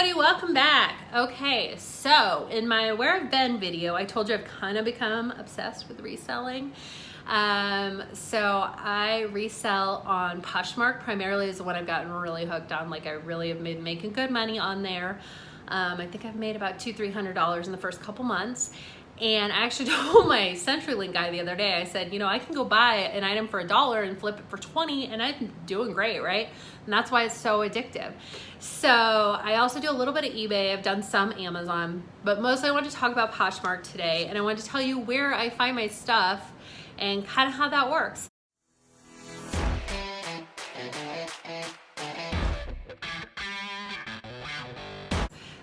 everybody, welcome back. Okay, so in my Where I've Been video, I told you I've kind of become obsessed with reselling. So I resell on Poshmark, primarily is the one I've gotten really hooked on. Like I really have been making good money on there. I think I've made about $200-300 in the first couple months. And I actually told my CenturyLink guy the other day, I said, you know, I can go buy an item for $1 and flip it for 20 and I'm doing great, right? And that's why it's so addictive. So I also do a little bit of eBay. I've done some Amazon, but mostly I want to talk about Poshmark today. And I want to tell you where I find my stuff and kind of how that works.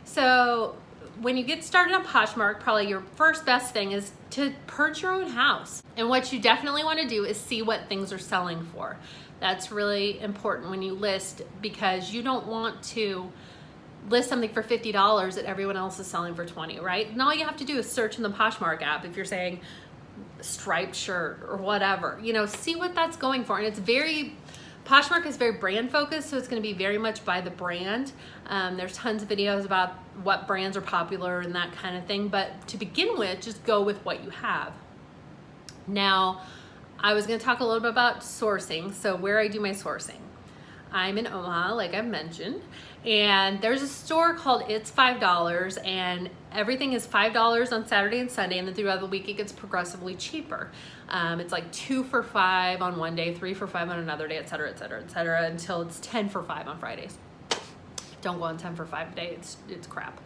So when you get started on Poshmark, probably your first best thing is to purge your own house. And what you definitely want to do is see what things are selling for. That's really important when you list, because you don't want to list something for $50 that everyone else is selling for 20, right? And all you have to do is search in the Poshmark app if you're saying striped shirt or whatever, you know, see what that's going for. And it's Poshmark is very brand focused, so it's going to be very much by the brand. There's tons of videos about what brands are popular and that kind of thing, but to begin with, just go with what you have. Now, I was going to talk a little bit about sourcing, so where I do my sourcing. I'm in Omaha, like I've mentioned, and there's a store called It's $5, and everything is $5 on Saturday and Sunday, and then throughout the week it gets progressively cheaper. It's like 2 for $5 on one day, 3 for $5 on another day, etc., etc., etc., until it's 10 for $5 on Fridays. Don't go on 10 for $5 a day, it's crap.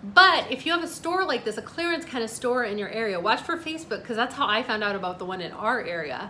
But if you have a store like this, a clearance kind of store in your area, watch for Facebook, because that's how I found out about the one in our area.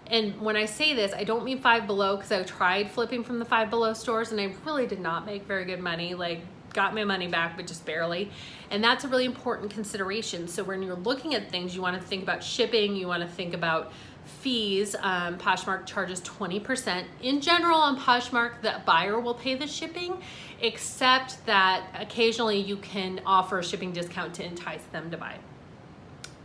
And when I say this, I don't mean Five Below, because I tried flipping from the Five Below stores and I really did not make very good money. Like, got my money back, but just barely. And that's a really important consideration. So when you're looking at things, you want to think about shipping, you want to think about fees. Poshmark charges 20%. In general, on Poshmark, the buyer will pay the shipping, except that occasionally you can offer a shipping discount to entice them to buy.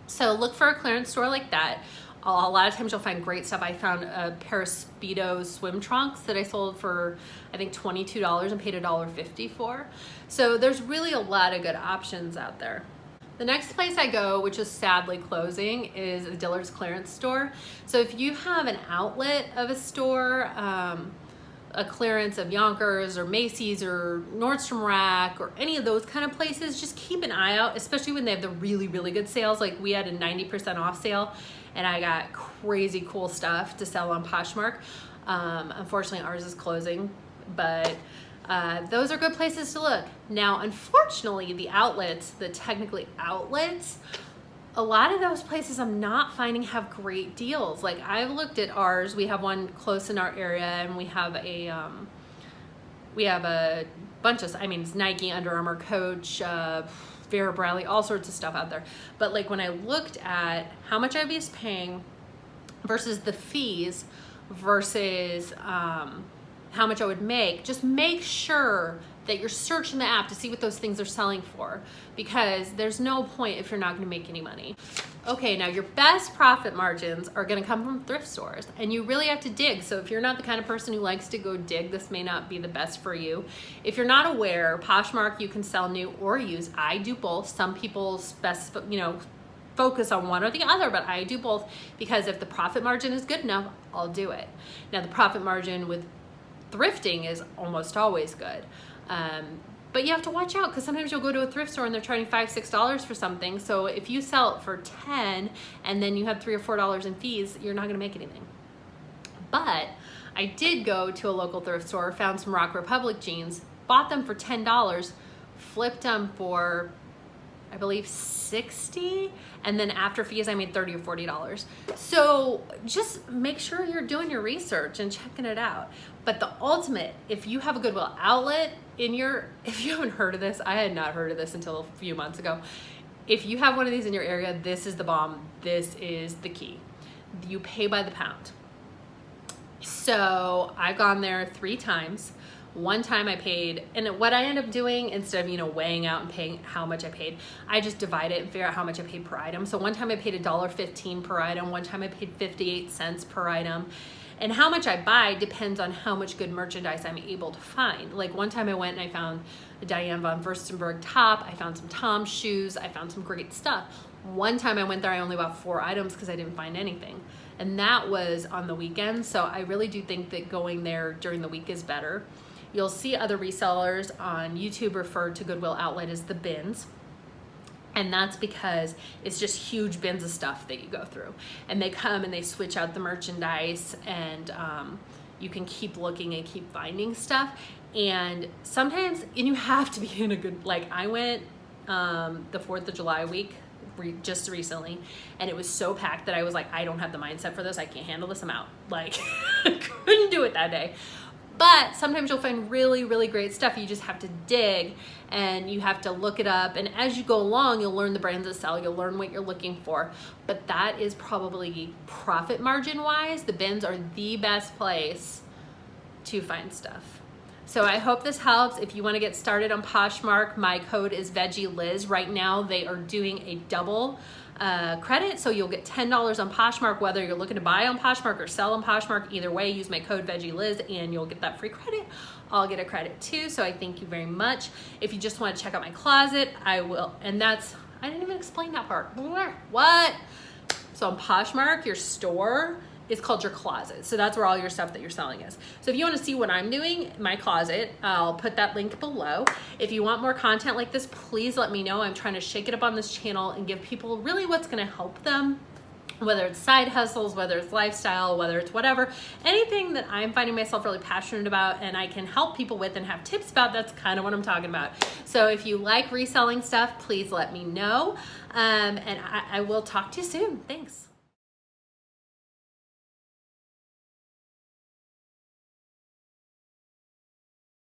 So look for a clearance store like that. A lot of times you'll find great stuff. I found a pair of Speedo swim trunks that I sold for, I think, $22 and paid $1.50 for. So there's really a lot of good options out there. The next place I go, which is sadly closing, is a Dillard's clearance store. So if you have an outlet of a store, a clearance of Yonkers or Macy's or Nordstrom Rack or any of those kind of places, just keep an eye out, especially when they have the really, really good sales. Like we had a 90% off sale and I got crazy cool stuff to sell on Poshmark. Unfortunately, ours is closing, but those are good places to look. Now, unfortunately, the outlets, the technically outlets, a lot of those places I'm not finding have great deals. Like I've looked at ours. We have one close in our area, and we have a bunch of, I mean, it's Nike, Under Armour, Coach, Vera Bradley, all sorts of stuff out there. But like when I looked at how much I was paying versus the fees versus how much I would make, just make sure that you're searching the app to see what those things are selling for, because there's no point if you're not gonna make any money. Okay, now your best profit margins are gonna come from thrift stores, and you really have to dig. So if you're not the kind of person who likes to go dig, this may not be the best for you. If you're not aware, Poshmark, you can sell new or used. I do both. Some people focus on one or the other, but I do both, because if the profit margin is good enough, I'll do it. Now the profit margin with thrifting is almost always good. But you have to watch out, because sometimes you'll go to a thrift store and they're charging $5-6 for something. So if you sell it for $10 and then you have $3 or $4 in fees, you're not going to make anything. But I did go to a local thrift store, found some Rock Republic jeans, bought them for $10, flipped them for, I believe, $60, and then after fees I made $30 or $40. So just make sure you're doing your research and checking it out. But the ultimate, if you have a Goodwill outlet if you haven't heard of this, I had not heard of this until a few months ago. If you have one of these in your area, this is the bomb. This is the key. You pay by the pound. So I've gone there 3 times. One time I paid, and what I end up doing, instead of weighing out and paying how much I paid, I just divide it and figure out how much I paid per item. So one time I paid $1.15 per item. One time I paid 58 cents per item. And how much I buy depends on how much good merchandise I'm able to find. Like one time I went and I found a Diane von Furstenberg top, I found some Tom's shoes, I found some great stuff. One time I went there, I only bought 4 items because I didn't find anything. And that was on the weekend. So I really do think that going there during the week is better. You'll see other resellers on YouTube refer to Goodwill Outlet as the bins. And that's because it's just huge bins of stuff that you go through. And they come and they switch out the merchandise, and you can keep looking and keep finding stuff. And sometimes, and you have to be in a good, like I went the 4th of July week just recently, and it was so packed that I was like, I don't have the mindset for this. I can't handle this. I'm out. Like, couldn't do it that day. But sometimes you'll find really, really great stuff. You just have to dig and you have to look it up. And as you go along, you'll learn the brands that sell. You'll learn what you're looking for. But that is probably profit margin wise, the bins are the best place to find stuff. So I hope this helps. If you want to get started on Poshmark, my code is VEGGIELIZ. Right now they are doing a double credit, so you'll get $10 on Poshmark, whether you're looking to buy on Poshmark or sell on Poshmark. Either way, use my code VEGGIELIZ and you'll get that free credit. I'll get a credit too, so I thank you very much. If you just want to check out my closet, I will. And that's, I didn't even explain that part. What? So on Poshmark, your store is called your closet. So that's where all your stuff that you're selling is. So if you want to see what I'm doing, my closet, I'll put that link below. If you want more content like this, please let me know. I'm trying to shake it up on this channel and give people really what's going to help them, whether it's side hustles, whether it's lifestyle, whether it's whatever, anything that I'm finding myself really passionate about and I can help people with and have tips about, that's kind of what I'm talking about. So if you like reselling stuff, please let me know. And I will talk to you soon. Thanks.